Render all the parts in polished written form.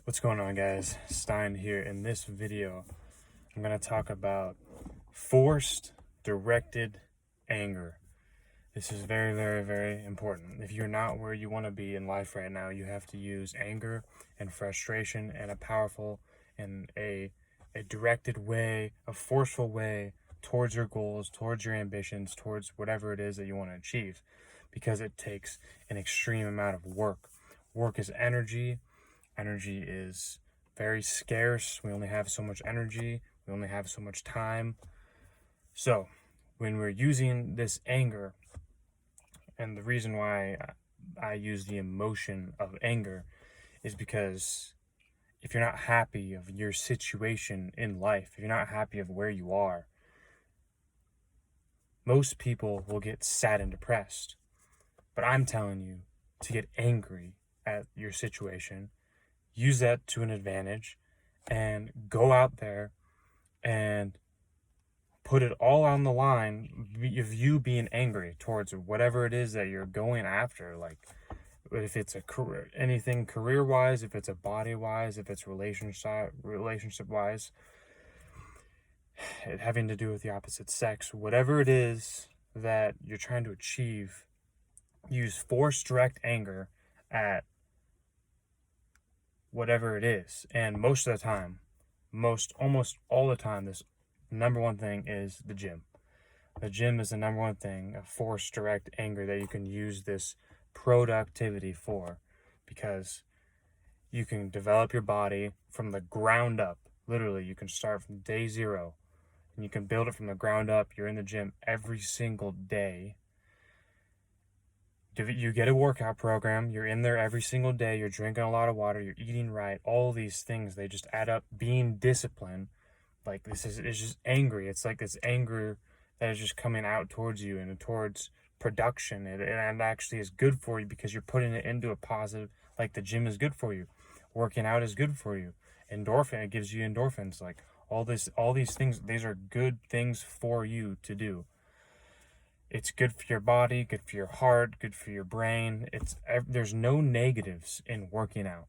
What's going on, guys? Stein here. In this video, I'm going to talk about forced directed anger. This is very, very, very important. If you're not where you want to be in life right now, you have to use anger and frustration and a powerful and a directed way, a forceful way towards your goals, towards your ambitions, towards whatever it is that you want to achieve, because it takes an extreme amount of work. Work is energy. Energy is very scarce. We only have so much energy. We only have so much time. So when we're using this anger, and the reason why I use the emotion of anger is because if you're not happy of your situation in life, if you're not happy of where you are, most people will get sad and depressed. But I'm telling you to get angry at your situation, use that to an advantage, and go out there and put it all on the line of you being angry towards whatever it is that you're going after. Like, if it's a career, anything career wise, if it's a body wise, if it's relationship wise, having to do with the opposite sex, whatever it is that you're trying to achieve, use forced direct anger at whatever it is. And most of the time, almost all the time, this number one thing is the gym. The gym is the number one thing, a forced direct anger that you can use this productivity for, because you can develop your body from the ground up. Literally, you can start from day zero and you can build it from the ground up. You're in the gym every single day. You get a workout program, you're in there every single day, you're drinking a lot of water, you're eating right, all these things, they just add up. Being disciplined, like, it's just angry. It's like this anger that is just coming out towards you and towards production. It actually is good for you because you're putting it into a positive, like the gym is good for you. Working out is good for you. Endorphin, it gives you endorphins. Like, all these things, these are good things for you to do. It's good for your body, good for your heart, good for your brain. There's no negatives in working out.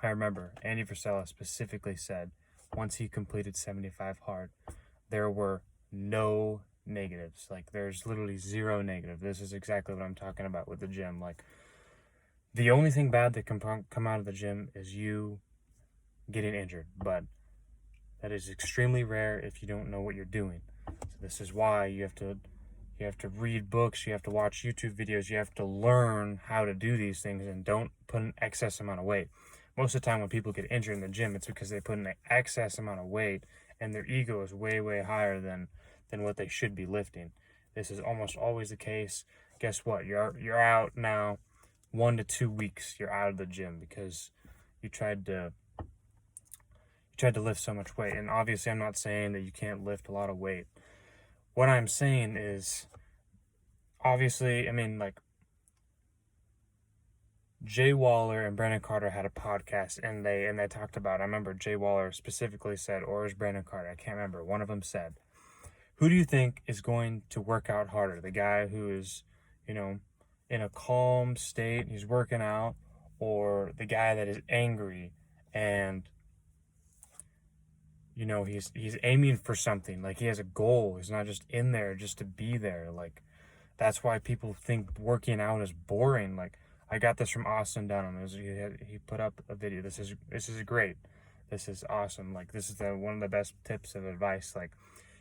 I remember Andy Frisella specifically said once he completed 75 hard, there were no negatives. Like, there's literally zero negative. This is exactly what I'm talking about with the gym. Like, the only thing bad that can come out of the gym is you getting injured, but that is extremely rare if you don't know what you're doing. So this is why you have to read books, you have to watch YouTube videos, you have to learn how to do these things, and don't put an excess amount of weight. Most of the time when people get injured in the gym, it's because they put an excess amount of weight and their ego is way, way higher than what they should be lifting. This is almost always the case. Guess what? You're out now 1 to 2 weeks. You're out of the gym because you tried to lift so much weight. And obviously I'm not saying that you can't lift a lot of weight. What I'm saying is, obviously, I mean, like, Jay Waller and Brandon Carter had a podcast, and they talked about, I remember Jay Waller specifically said, or is Brandon Carter, I can't remember, one of them said, who do you think is going to work out harder? The guy who is, in a calm state, he's working out, or the guy that is angry and he's aiming for something, like he has a goal. He's not just in there just to be there. Like, that's why people think working out is boring. Like, I got this from Austin Dunham. He put up a video. This is great. This is awesome. Like, this is one of the best tips of advice. Like,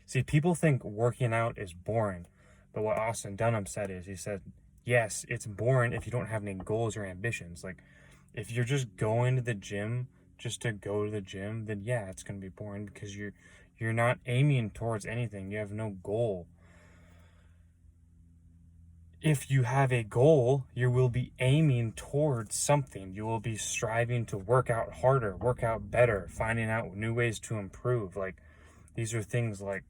see, people think working out is boring, but what Austin Dunham said is, he said, yes, it's boring if you don't have any goals or ambitions. Like, if you're just going to the gym just to go to the gym, then yeah, it's going to be boring because you're not aiming towards anything. You have no goal. If you have a goal, you will be aiming towards something. You will be striving to work out harder, work out better, finding out new ways to improve. Like, these are things like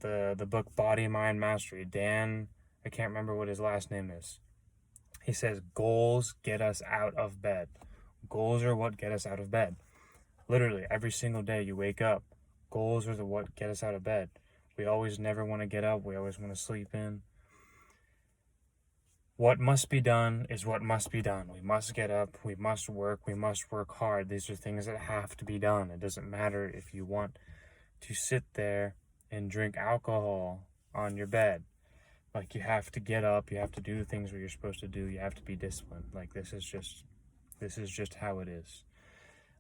the book Body, Mind, Mastery. Dan, I can't remember what his last name is. He says goals get us out of bed. Goals are what get us out of bed. Literally, every single day you wake up, goals are what get us out of bed. We always never want to get up. We always want to sleep in. What must be done is what must be done. We must get up, we must work hard. These are things that have to be done. It doesn't matter if you want to sit there and drink alcohol on your bed. Like, you have to get up, you have to do the things that you're supposed to do, you have to be disciplined. Like, this is just how it is.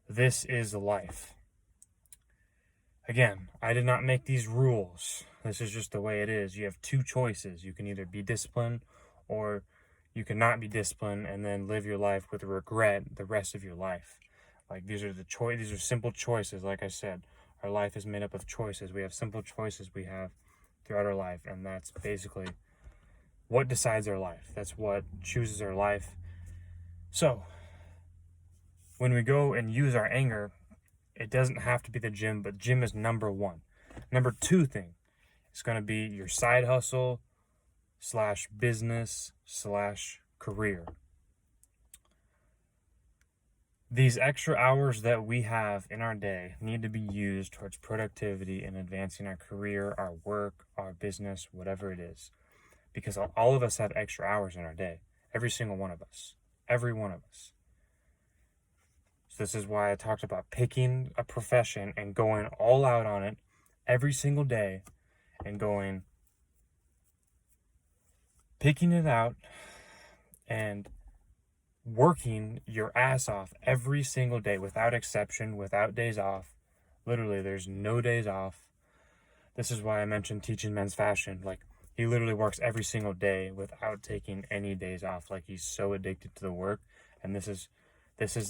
This is life. Again, I did not make these rules. This is just the way it is. You have two choices. You can either be disciplined, or you cannot be disciplined and then live your life with regret the rest of your life. Like, these are simple choices. Like I said, our life is made up of choices. We have simple choices we have throughout our life, and that's basically what decides our life. That's what chooses our life. So, when we go and use our anger, it doesn't have to be the gym, but gym is number one. Number two thing is going to be your side hustle / business / career. These extra hours that we have in our day need to be used towards productivity and advancing our career, our work, our business, whatever it is. Because all of us have extra hours in our day. Every single one of us. Every one of us. So this is why I talked about picking a profession and going all out on it every single day, and picking it out and working your ass off every single day without exception, without days off. Literally, there's no days off. This is why I mentioned teaching men's fashion. Like, he literally works every single day without taking any days off. Like, he's so addicted to the work. And this is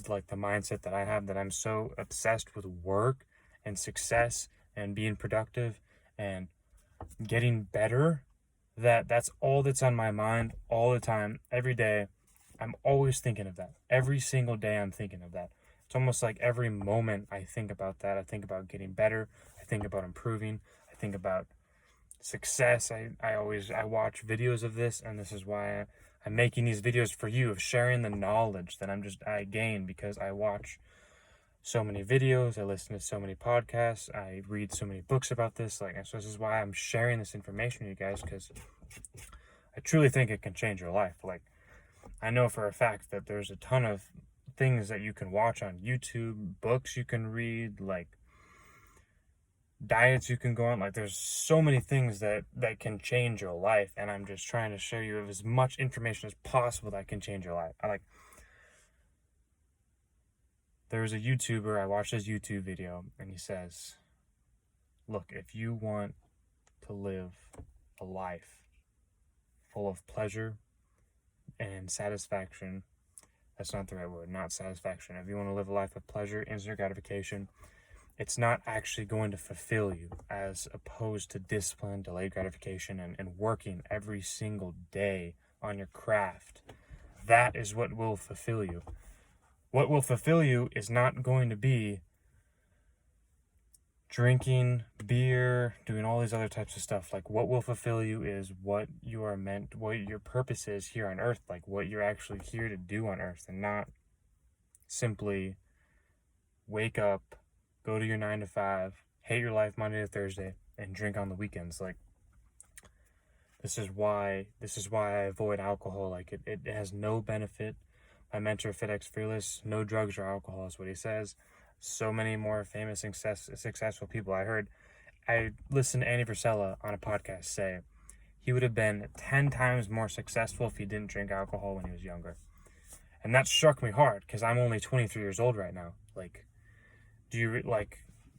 like the mindset that I have, that I'm so obsessed with work and success and being productive and getting better, that's all that's on my mind all the time, every day. I'm always thinking of that. Every single day I'm thinking of that. It's almost like every moment I think about that. I think about getting better. I think about improving. I think about success. I watch videos of this, and this is why I'm making these videos for you, of sharing the knowledge that I gain, because I watch so many videos, I listen to so many podcasts, I read so many books about this. Like, so this is why I'm sharing this information with you guys, because I truly think it can change your life. Like, I know for a fact that there's a ton of things that you can watch on YouTube, books you can read, like diets you can go on. Like, there's so many things that can change your life, and I'm just trying to show you as much information as possible that can change your life. There's a YouTuber, I watched his YouTube video, and he says, look, if you want to live a life full of pleasure and satisfaction, that's not the right word, not satisfaction. If you want to live a life of pleasure, instant gratification, it's not actually going to fulfill you, as opposed to discipline, delayed gratification, and working every single day on your craft. That is what will fulfill you. What will fulfill you is not going to be drinking beer, doing all these other types of stuff. Like, what will fulfill you is what you are meant, what your purpose is here on earth, like what you're actually here to do on earth, and not simply wake up, go to your 9 to 5, hate your life Monday to Thursday, and drink on the weekends. Like, this is why I avoid alcohol. Like, it has no benefit. My mentor, FitX Fearless, no drugs or alcohol is what he says. So many more famous successful people. I listened to Andy Frisella on a podcast say he would have been 10 times more successful if he didn't drink alcohol when he was younger. And that struck me hard, because I'm only 23 years old right now. Like,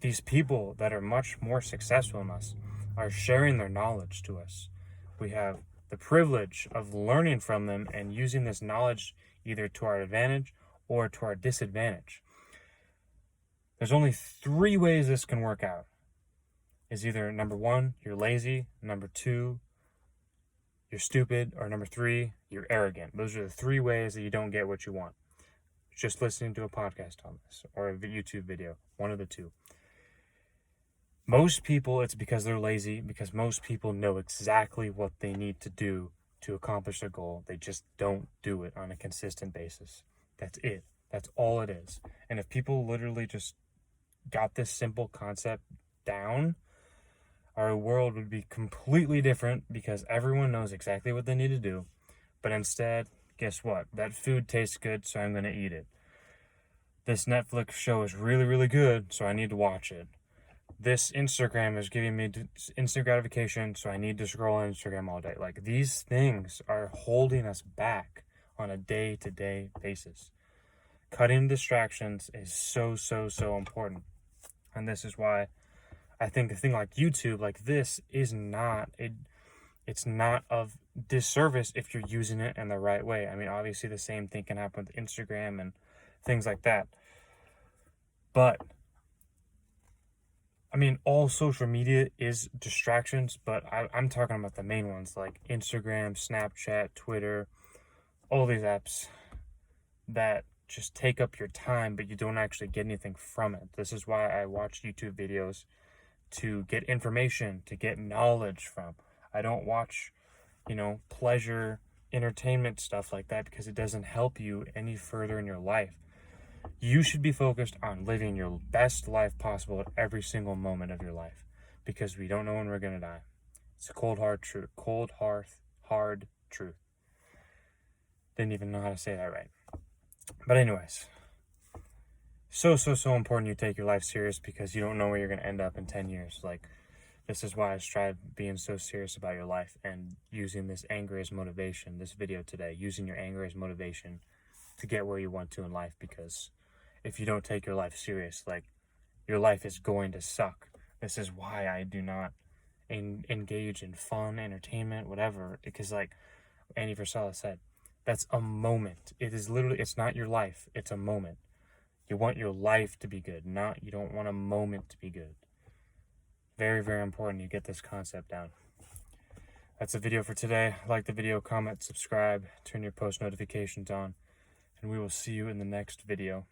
these people that are much more successful than us are sharing their knowledge to us. We have the privilege of learning from them and using this knowledge either to our advantage or to our disadvantage. There's only 3 ways this can work out. Is either number 1, you're lazy, number 2, you're stupid, or number 3, you're arrogant. Those are the 3 ways that you don't get what you want. Just listening to a podcast on this, or a YouTube video, one of the 2. Most people, it's because they're lazy, because most people know exactly what they need to do to accomplish their goal. They just don't do it on a consistent basis. That's it. That's all it is. And if people literally just got this simple concept down, our world would be completely different, because everyone knows exactly what they need to do, But instead, guess what? That food tastes good, so I'm going to eat it. This Netflix show is really, really good, so I need to watch it. This Instagram is giving me instant gratification, so I need to scroll on Instagram all day. Like, these things are holding us back on a day-to-day basis. Cutting distractions is so, so, so important. And this is why I think a thing like YouTube, like this, is not it's not of disservice if you're using it in the right way. I mean, obviously the same thing can happen with Instagram and things like that. But I mean, all social media is distractions, but I'm talking about the main ones like Instagram, Snapchat, Twitter, all these apps that just take up your time, but you don't actually get anything from it. This is why I watch YouTube videos, to get information, to get knowledge from. I don't watch, pleasure, entertainment stuff like that, because it doesn't help you any further in your life. You should be focused on living your best life possible at every single moment of your life, because we don't know when we're going to die. It's a cold, hard truth. Cold, hard truth. Didn't even know how to say that right. But anyways, so important you take your life serious, because you don't know where you're going to end up in 10 years. Like, this is why I strive being so serious about your life and using this anger as motivation, this video today, using your anger as motivation to get where you want to in life. Because if you don't take your life serious, like, your life is going to suck. This is why I do not engage in fun, entertainment, whatever, because like Andy Frisella said, that's a moment. It is literally, it's not your life, it's a moment. You want your life to be good, you don't want a moment to be good. Very, very important you get this concept down. That's the video for today. Like the video, comment, subscribe, turn your post notifications on, and we will see you in the next video.